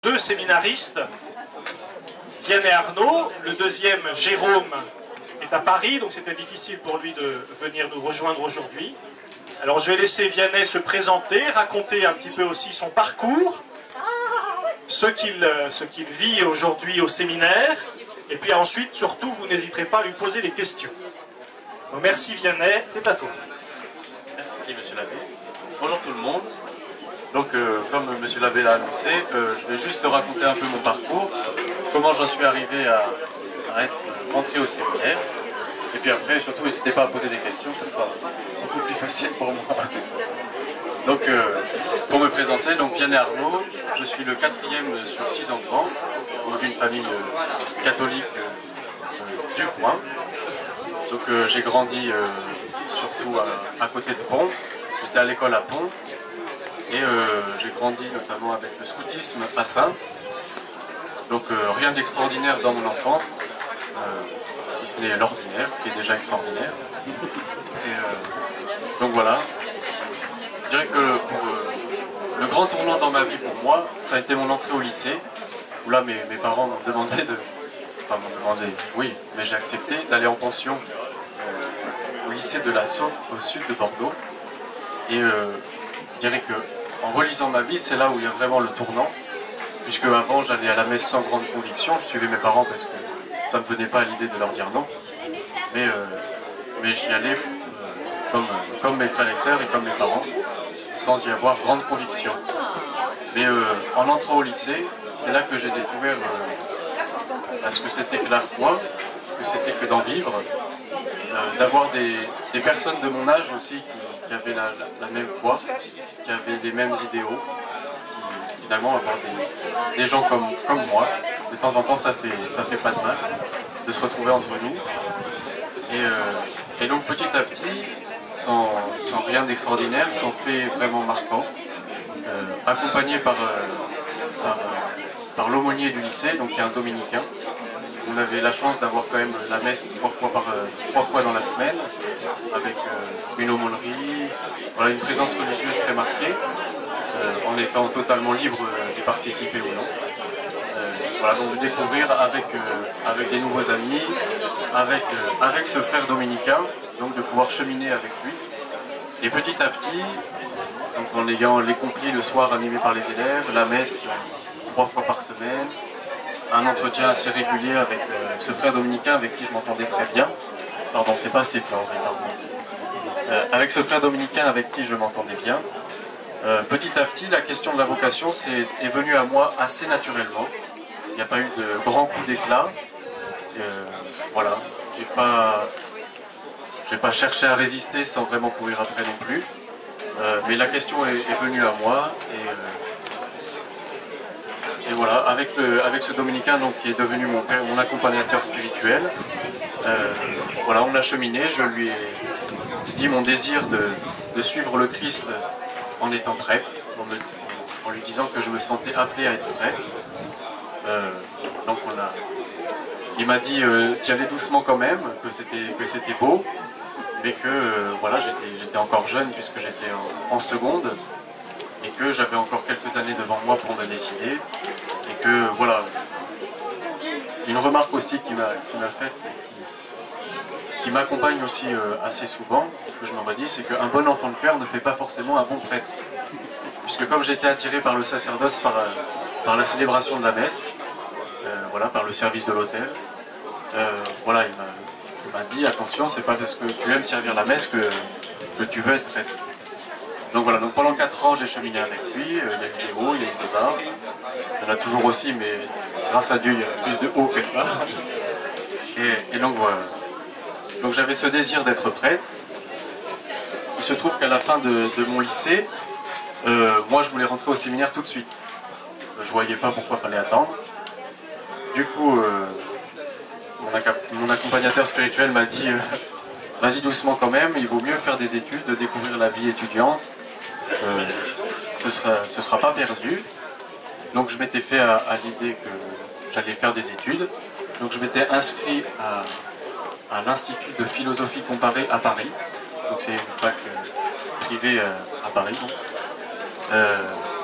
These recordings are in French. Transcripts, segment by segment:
deux séminaristes, Vianney Arnaud, le deuxième Jérôme est à Paris, donc c'était difficile pour lui de venir nous rejoindre aujourd'hui. Alors je vais laisser Vianney se présenter, raconter un petit peu aussi son parcours, ce qu'il vit aujourd'hui au séminaire, et puis ensuite, surtout, vous n'hésiterez pas à lui poser des questions. Donc, merci Vianney, c'est à toi. Merci Monsieur l'abbé. Bonjour tout le monde. Donc comme Monsieur l'abbé l'a annoncé, je vais juste raconter un peu mon parcours, comment j'en suis arrivé à être rentré au séminaire. Et puis après, surtout, n'hésitez pas à poser des questions, ce sera beaucoup plus facile pour moi. Donc, pour me présenter, donc Vianney Arnaud, je suis le 4e sur 6 enfants, d'une famille catholique du coin. Donc j'ai grandi surtout à côté de Pont, j'étais à l'école à Pont, et j'ai grandi notamment avec le scoutisme à Saintes. Donc rien d'extraordinaire dans mon enfance, si ce n'est l'ordinaire, qui est déjà extraordinaire. Et donc voilà. Je dirais que pour le grand tournant dans ma vie pour moi, ça a été mon entrée au lycée, où là mes parents m'ont demandé de... Enfin m'ont demandé, oui, mais j'ai accepté d'aller en pension au lycée de la Saule, au sud de Bordeaux. Et je dirais que en relisant ma vie, c'est là où il y a vraiment le tournant, puisque avant j'allais à la messe sans grande conviction, je suivais mes parents parce que ça ne me venait pas à l'idée de leur dire non, mais j'y allais comme mes frères et sœurs et comme mes parents, sans y avoir grande conviction. Mais en entrant au lycée, c'est là que j'ai découvert ce que c'était que la foi, ce que c'était que d'en vivre, d'avoir des personnes de mon âge aussi qui avaient la même foi, qui avaient les mêmes idéaux, qui finalement avoir des gens comme moi. De temps en temps ça fait pas de mal de se retrouver entre nous. Et donc petit à petit, sans rien d'extraordinaire, sans fait vraiment marquant, accompagné par l'aumônier du lycée, donc qui est un dominicain. On avait la chance d'avoir quand même la messe 3 fois dans la semaine, avec une aumônerie, voilà, une présence religieuse très marquée, en étant totalement libre d'y participer ou non. Voilà, donc de découvrir avec des nouveaux amis, avec ce frère dominicain, donc de pouvoir cheminer avec lui. Et petit à petit, donc en ayant les complis le soir animés par les élèves, la messe 3 fois par semaine, un entretien assez régulier avec ce frère dominicain avec qui je m'entendais très bien. Pardon, c'est pas assez fort, mais pardon. Avec ce frère dominicain avec qui je m'entendais bien, petit à petit, la question de la vocation est venue à moi assez naturellement. Il n'y a pas eu de grand coup d'éclat. Voilà, j'ai pas cherché à résister sans vraiment courir après non plus. Mais la question est venue à moi et voilà, avec ce dominicain donc, qui est devenu mon accompagnateur spirituel, voilà, on a cheminé, je lui ai dit mon désir de suivre le Christ en étant prêtre, en lui disant que je me sentais appelé à être prêtre. Donc il m'a dit d'y aller doucement quand même, que c'était beau, mais que voilà, j'étais encore jeune puisque j'étais en seconde, et que j'avais encore quelques années devant moi pour me décider, et que voilà. Une remarque aussi qui m'a faite, qui m'accompagne aussi assez souvent, que je me redis, c'est qu'un bon enfant de cœur ne fait pas forcément un bon prêtre. Puisque comme j'étais attiré par le sacerdoce, par la célébration de la messe, voilà, par le service de l'autel, voilà, il m'a dit attention, c'est pas parce que tu aimes servir la messe que tu veux être prêtre. Donc voilà, donc pendant 4 ans j'ai cheminé avec lui, il y a eu des hauts, il y a eu des bas, il y en a toujours aussi, mais grâce à Dieu il y a plus de hauts que de bas. Et donc voilà, donc j'avais ce désir d'être prêtre. Il se trouve qu'à la fin de mon lycée, moi je voulais rentrer au séminaire tout de suite. Je voyais pas pourquoi il fallait attendre. Du coup, mon accompagnateur spirituel m'a dit vas-y doucement quand même, il vaut mieux faire des études, de découvrir la vie étudiante, ce sera pas perdu. Donc je m'étais fait à l'idée que j'allais faire des études. Donc je m'étais inscrit à l'Institut de philosophie comparée à Paris. Donc c'est une fac privée à Paris.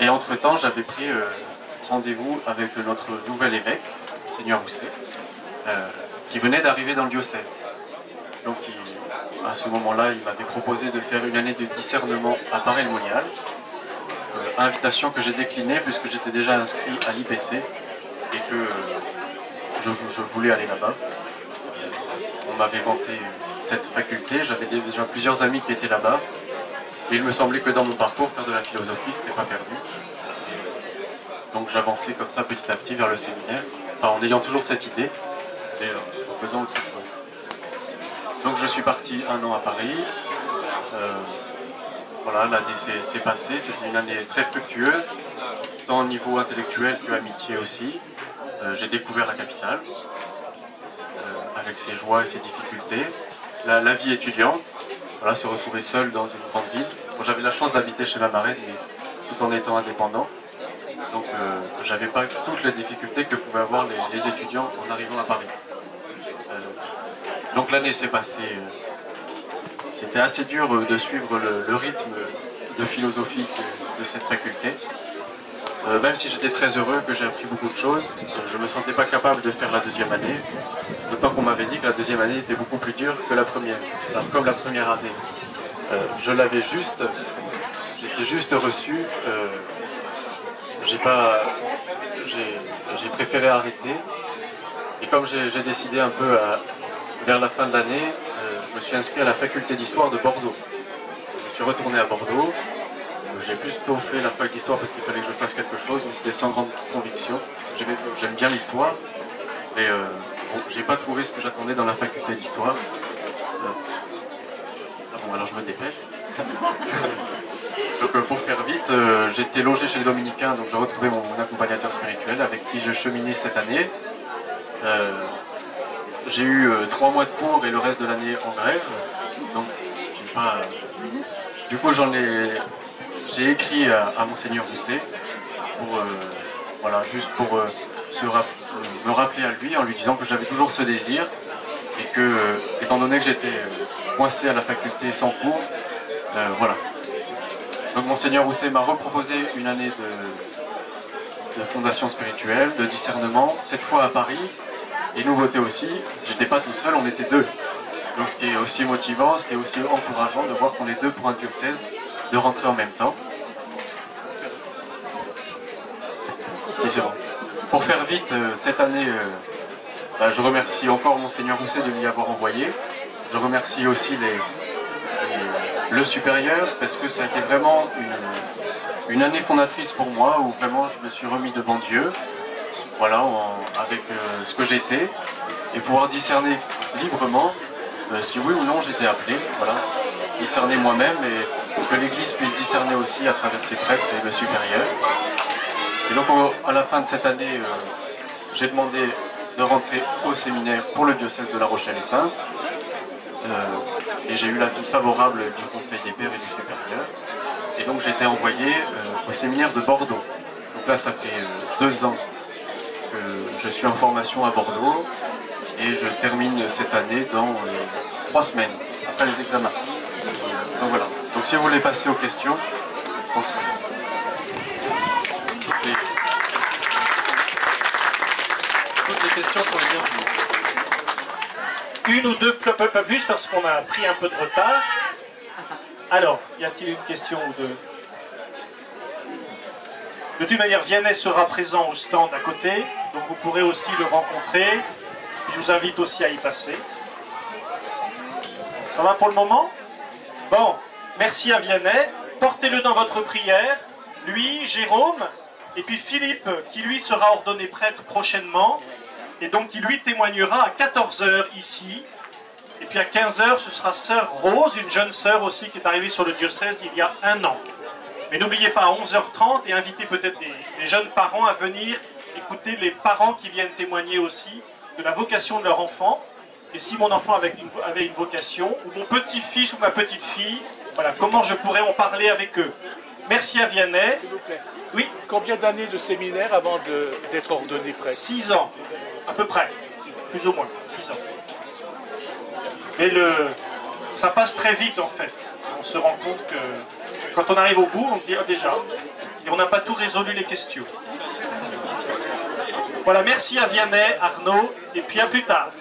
Et entre-temps, j'avais pris rendez-vous avec notre nouvel évêque, Monseigneur Rousset, qui venait d'arriver dans le diocèse. Donc à ce moment-là, il m'avait proposé de faire une année de discernement à Paray-le-Monial, invitation que j'ai déclinée puisque j'étais déjà inscrit à l'IPC et que je voulais aller là-bas. On m'avait vanté cette faculté, j'avais déjà plusieurs amis qui étaient là-bas, et il me semblait que dans mon parcours, faire de la philosophie, ce n'est pas perdu. Donc j'avançais comme ça petit à petit vers le séminaire, enfin, en ayant toujours cette idée, et en faisant autre chose. Donc je suis parti 1 an à Paris. Voilà, l'année s'est passée, c'était une année très fructueuse, tant au niveau intellectuel que amitié aussi. J'ai découvert la capitale, avec ses joies et ses difficultés. La vie étudiante, voilà, se retrouver seul dans une grande ville. Bon, j'avais la chance d'habiter chez ma marraine, mais tout en étant indépendant. Donc j'avais pas toutes les difficultés que pouvaient avoir les étudiants en arrivant à Paris. Donc l'année s'est passée, c'était assez dur de suivre le rythme de philosophie de cette faculté. Même si j'étais très heureux, que j'ai appris beaucoup de choses, je ne me sentais pas capable de faire la deuxième année, d'autant qu'on m'avait dit que la deuxième année était beaucoup plus dure que la première. Alors comme la première année, je l'avais juste, j'étais juste reçu, j'ai préféré arrêter, et comme j'ai décidé un peu vers la fin de l'année, je me suis inscrit à la faculté d'histoire de Bordeaux. Je suis retourné à Bordeaux. J'ai plutôt fait la fac d'histoire parce qu'il fallait que je fasse quelque chose, mais c'était sans grande conviction. J'aime bien l'histoire, mais bon, j'ai pas trouvé ce que j'attendais dans la faculté d'histoire. Bon, alors je me dépêche. Donc pour faire vite, j'étais logé chez les Dominicains, donc j'ai retrouvé mon accompagnateur spirituel avec qui je cheminais cette année. J'ai eu 3 mois de cours et le reste de l'année en grève, donc j'ai pas... Du coup j'ai écrit à Monseigneur Rousset pour, voilà, juste pour me rappeler à lui en lui disant que j'avais toujours ce désir et que, étant donné que j'étais coincé à la faculté sans cours, voilà. Donc Monseigneur Rousset m'a reproposé une année de fondation spirituelle, de discernement, cette fois à Paris. Et nouveauté aussi, j'étais pas tout seul, on était 2. Donc ce qui est aussi motivant, ce qui est aussi encourageant de voir qu'on est 2 pour un diocèse, de rentrer en même temps. Si, c'est bon. Pour faire vite, cette année, je remercie encore Monseigneur Rousset de m'y avoir envoyé. Je remercie aussi le supérieur, parce que ça a été vraiment une année fondatrice pour moi, où vraiment je me suis remis devant Dieu. Voilà, avec ce que j'étais, et pouvoir discerner librement si oui ou non j'étais appelé, voilà, discerner moi-même et que l'Église puisse discerner aussi à travers ses prêtres et le supérieur. Et donc à la fin de cette année, j'ai demandé de rentrer au séminaire pour le diocèse de La Rochelle et Saintes, et j'ai eu l'avis favorable du Conseil des Pères et du supérieur, et donc j'ai été envoyé au séminaire de Bordeaux. Donc là ça fait 2 ans. Je suis en formation à Bordeaux et je termine cette année dans 3 semaines, après les examens. Donc voilà. Donc si vous voulez passer aux questions, je pense que toutes les questions sont les bienvenues. Une ou deux, pas plus, parce qu'on a pris un peu de retard. Alors, y a-t-il une question ou deux? De toute manière, Vianney sera présent au stand à côté, donc vous pourrez aussi le rencontrer. Je vous invite aussi à y passer. Ça va pour le moment? Bon, merci à Vianney. Portez-le dans votre prière. Lui, Jérôme, et puis Philippe, qui lui sera ordonné prêtre prochainement, et donc qui lui témoignera à 14 h ici. Et puis à 15 h, ce sera sœur Rose, une jeune sœur aussi qui est arrivée sur le diocèse il y a 1 an. Mais n'oubliez pas, à 11 h 30, et invitez peut-être des jeunes parents à venir écouter les parents qui viennent témoigner aussi de la vocation de leur enfant. Et si mon enfant avait une vocation, ou mon petit-fils ou ma petite-fille, voilà, comment je pourrais en parler avec eux. Merci à Vianney. S'il vous plaît. Oui. Combien d'années de séminaire avant d'être ordonné prêtre? 6 ans, à peu près, plus ou moins, 6 ans. Mais ça passe très vite en fait. On se rend compte que quand on arrive au bout, on se dit déjà, on n'a pas tout résolu les questions. Voilà, merci à Vianney, Arnaud, et puis à plus tard.